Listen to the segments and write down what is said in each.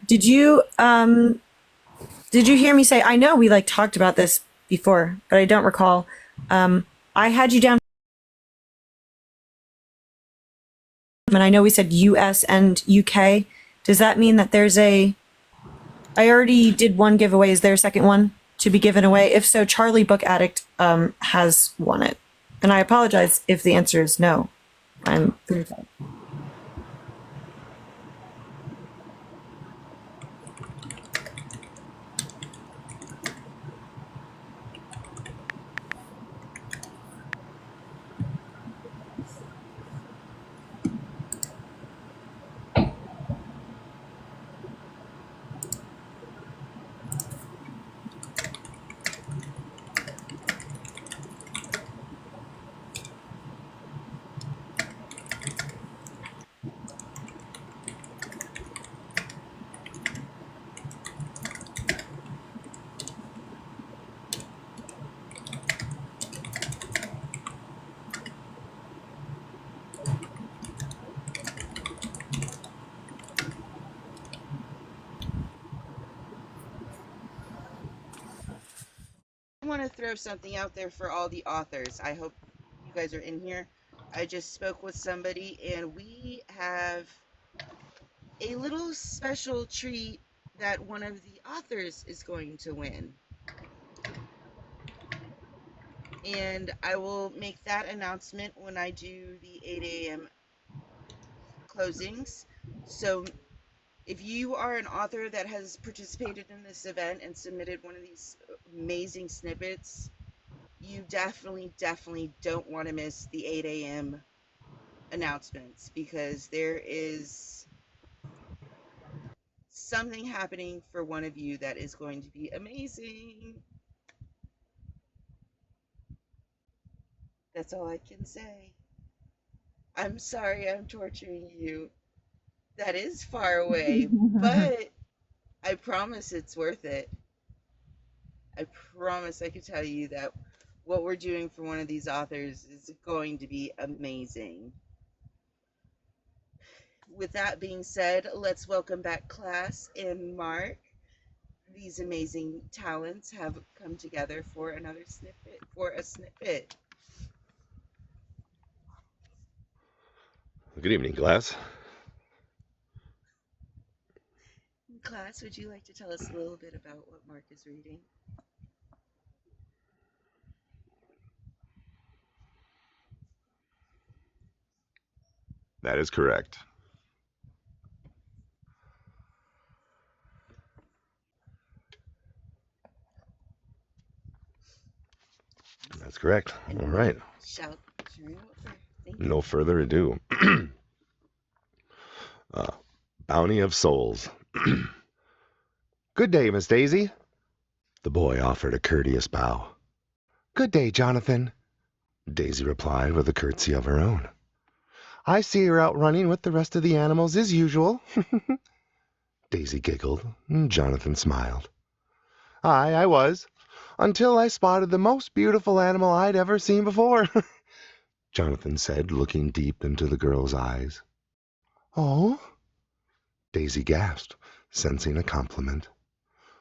Did you hear me say? I know we like talked about this before, but I don't recall. I had you down, and I know we said U.S. and U.K. Does that mean that there's a? I already did one giveaway. Is there a second one to be given away? If so, Charlie Book Addict has won it, and I apologize if the answer is no. I'm through that. I want to throw something out there for all the authors. I hope you guys are in here. I just spoke with somebody and we have a little special treat that one of the authors is going to win. And I will make that announcement when I do the 8 a.m. closings. So if you are an author that has participated in this event and submitted one of these amazing snippets, you definitely don't want to miss the 8 a.m. announcements, because there is something happening for one of you that is going to be amazing. That's all I can say. I'm sorry I'm torturing you. That is far away, but I promise it's worth it. I promise I could tell you that what we're doing for one of these authors is going to be amazing. With that being said, let's welcome back Klass and Mark. These amazing talents have come together for another snippet, for a snippet. Good evening, Klass. Klass, would you like to tell us a little bit about what Mark is reading? That is correct. That's correct. And All Mark right. shall turn over. Thank you. No further ado. uh, Bounty of Souls. Good day, Miss Daisy. The boy offered a courteous bow. Good day, Jonathan, Daisy replied with a curtsy of her own. I see you're out running with the rest of the animals as usual. Daisy giggled, and Jonathan smiled. Aye, I was, until I spotted the most beautiful animal I'd ever seen before, Jonathan said, looking deep into the girl's eyes. Oh? Daisy gasped, sensing a compliment.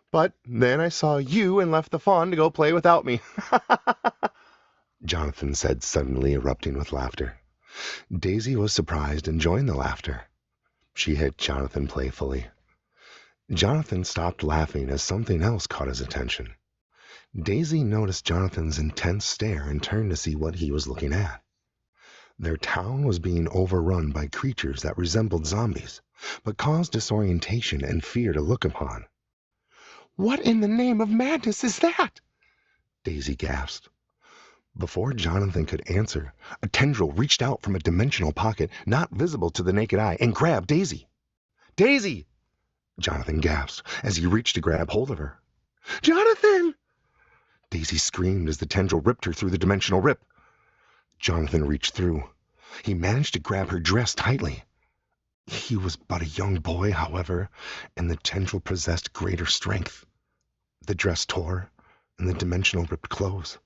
But then I saw you and left the fawn to go play without me, Jonathan said, suddenly erupting with laughter. Daisy was surprised and joined the laughter. She hit Jonathan playfully. Jonathan stopped laughing as something else caught his attention. Daisy noticed Jonathan's intense stare and turned to see what he was looking at. Their town was being overrun by creatures that resembled zombies, but caused disorientation and fear to look upon. What in the name of madness is that? Daisy gasped. Before Jonathan could answer, a tendril reached out from a dimensional pocket not visible to the naked eye and grabbed Daisy. Daisy! Jonathan gasped as he reached to grab hold of her. Jonathan! Daisy screamed as the tendril ripped her through the dimensional rip. Jonathan reached through. He managed to grab her dress tightly. He was but a young boy, however, and the tendril possessed greater strength. The dress tore, and the dimensional ripped close,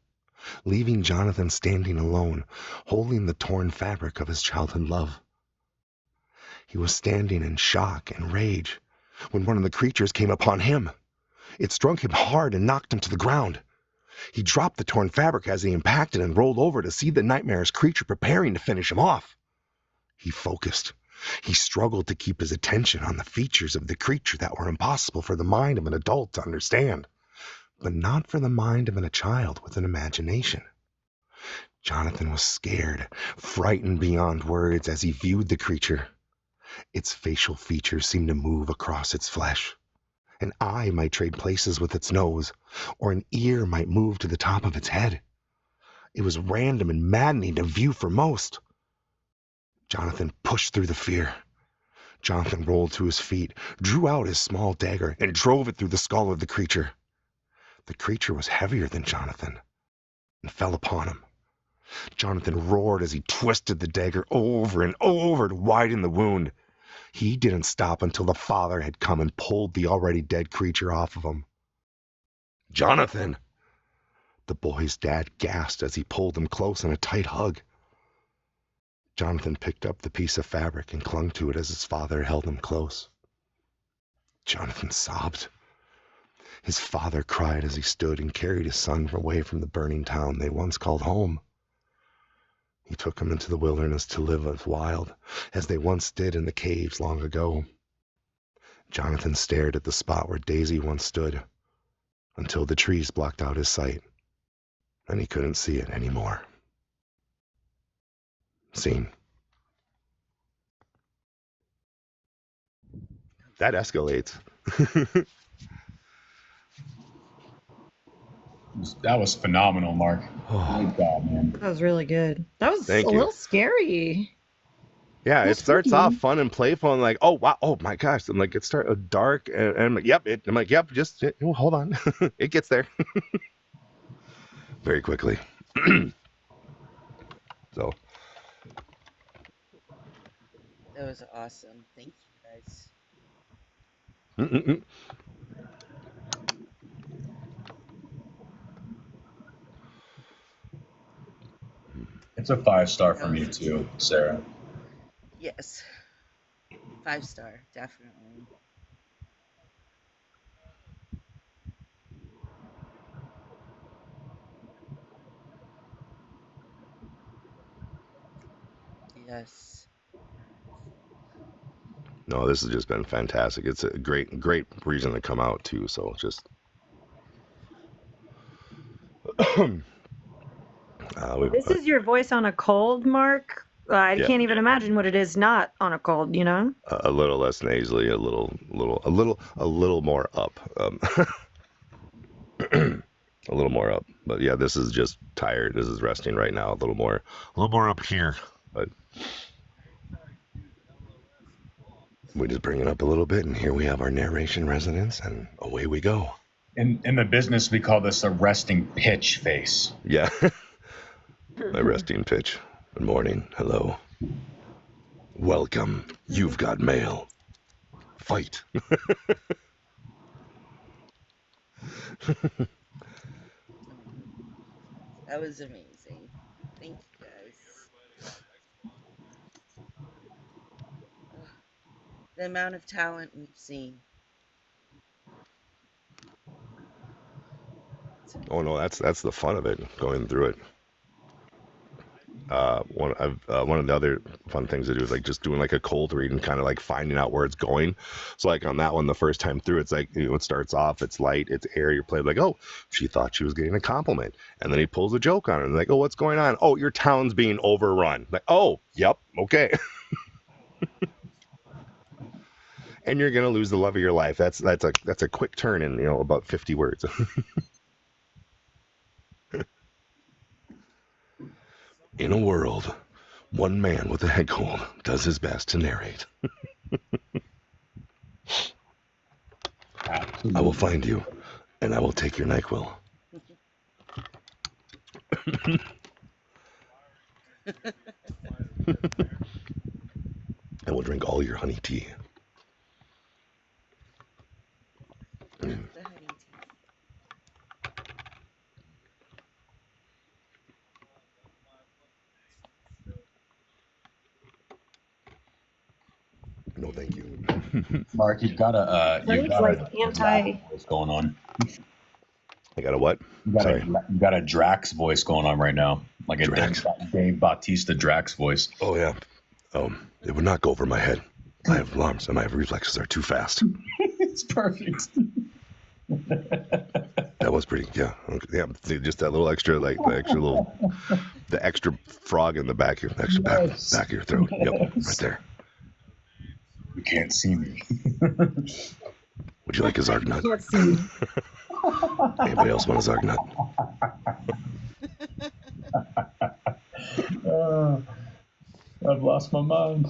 leaving Jonathan standing alone, holding the torn fabric of his childhood love. He was standing in shock and rage, when one of the creatures came upon him. It struck him hard and knocked him to the ground. He dropped the torn fabric as he impacted and rolled over to see the nightmarish creature preparing to finish him off. He focused. He struggled to keep his attention on the features of the creature that were impossible for the mind of an adult to understand, but not for the mind of a child with an imagination. Jonathan was scared, frightened beyond words as he viewed the creature. Its facial features seemed to move across its flesh. An eye might trade places with its nose, or an ear might move to the top of its head. It was random and maddening to view for most. Jonathan pushed through the fear. Jonathan rolled to his feet, drew out his small dagger, and drove it through the skull of the creature. The creature was heavier than Jonathan and fell upon him. Jonathan roared as he twisted the dagger over and over to widen the wound. He didn't stop until the father had come and pulled the already dead creature off of him. "Jonathan!" The boy's dad gasped as he pulled him close in a tight hug. Jonathan picked up the piece of fabric and clung to it as his father held him close. Jonathan sobbed. His father cried as he stood and carried his son away from the burning town they once called home. He took him into the wilderness to live as wild as they once did in the caves long ago. Jonathan stared at the spot where Daisy once stood until the trees blocked out his sight, and he couldn't see it anymore. Scene. That escalates. That was phenomenal, Mark. Oh, Good job, man. That was really good. That was Thank a you. little scary. yeah, it That's starts spooky. off fun and playful, and like, oh wow, oh my gosh, I'm like, it starts dark, and I'm like, yep, I'm like, yep, just hold on, it gets there very quickly. So, That was awesome. Thank you guys. mm-mm-mm. It's a 5-star for That me was too, Sarah. yes. 5-star, definitely. Yes. No, this has just been fantastic. It's a great reason to come out too. So just, This is your voice on a cold, Mark. I yeah, can't even imagine what it is not on a cold, you know? a little less nasally, a little more up, a little more up. But yeah, this is just tired. This is resting right now. A little more up here. But we just bring it up a little bit, and here we have our narration resonance, and away we go. In the business, we call this a resting pitch face. Yeah, my resting pitch. Good morning. Hello. Welcome. You've got mail. Fight. That was amazing. Thank you guys. Ugh, the amount of talent we've seen. Oh no, that's the fun of it, going through it. One of the other fun things to do is like just doing like a cold read and kind of like finding out where it's going. So like on that one, the first time through, it's like, it starts off, it's light, it's airy. You're playing like, oh, she thought she was getting a compliment, and then he pulls a joke on her, and like, oh, what's going on? Oh, your town's being overrun. Like, oh, yep, okay. And you're gonna lose the love of your life. That's a quick turn in about 50 words. In a world, one man with a head cold does his best to narrate. I will find you, and I will take your NyQuil. I will drink all your honey tea. The honey tea. No, thank you. Mark, you've got a Sounds like anti. Drax voice going on. I got a what? Sorry. You got a Drax voice going on right now, like a Drax. Dave Bautista Drax voice. Oh yeah. It would not go over my head. I have alarms and my reflexes are too fast. It's perfect. That was pretty. Yeah. Okay, yeah. See, just that little extra, like the extra frog in the back of back of your throat. Yep, right there. You can't see me. Would you like a Zarg nut? Can't see. Anybody else want a Zarg nut? I've lost my mind.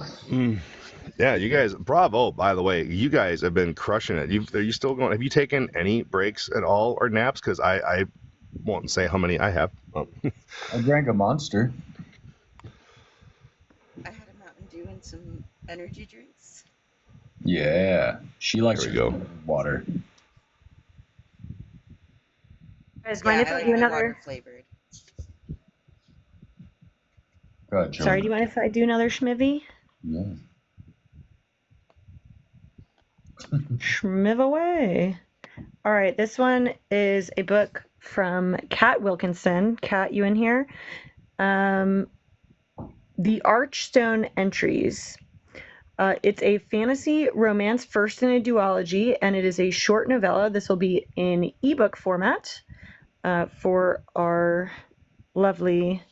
Yeah, you guys, bravo, by the way. You guys have been crushing it. Are you still going? Have you taken any breaks at all or naps? Because I won't say how many I have. I drank a Monster. I had a Mountain Dew and some energy drinks. Yeah, she likes There we go. water. Guys, mind if I do another? water flavored. Go ahead, Joe. Sorry, do you mind if I do another schmivvy? Yeah. Schmiv away. All right, this one is a book from Kat Wilkinson. Kat, you in here? The Archstone Entries. It's a fantasy romance, first in a duology, and it is a short novella. This will be in ebook format for our lovely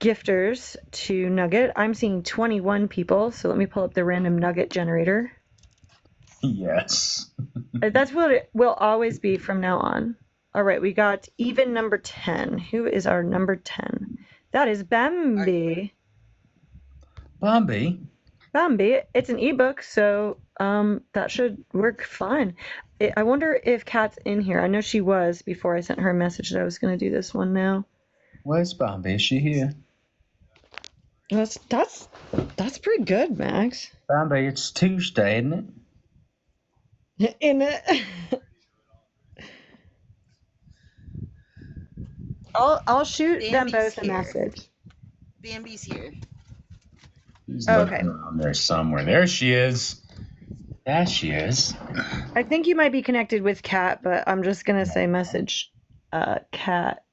gifters to Nugget. I'm seeing 21 people, so let me pull up the random Nugget generator. Yes. That's what it will always be from now on. All right, we got even number 10. Who is our number 10? That is Bambi. Bambi? Bambi. It's an ebook, so that should work fine. I wonder if Kat's in here. I know she was before I sent her a message that I was going to do this one now. Where's Bambi? Is she here? That's pretty good, Max. Bambi, it's Tuesday, isn't it? In it. I'll shoot them both a message. Bambi's here. She's Okay. looking around there somewhere. There she is. There she is. I think you might be connected with Kat, but I'm just gonna say message Kat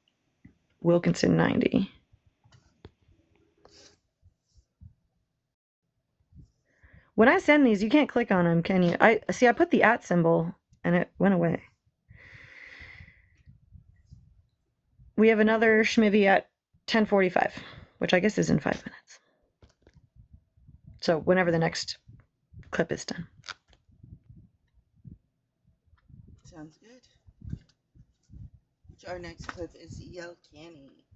Wilkinson 90. When I send these, you can't click on them, can you? I put the @ symbol and it went away. We have another schmivvy at 10:45, which I guess is in 5 minutes. So whenever the next clip is done. Sounds good. Our next clip is Yell Canny.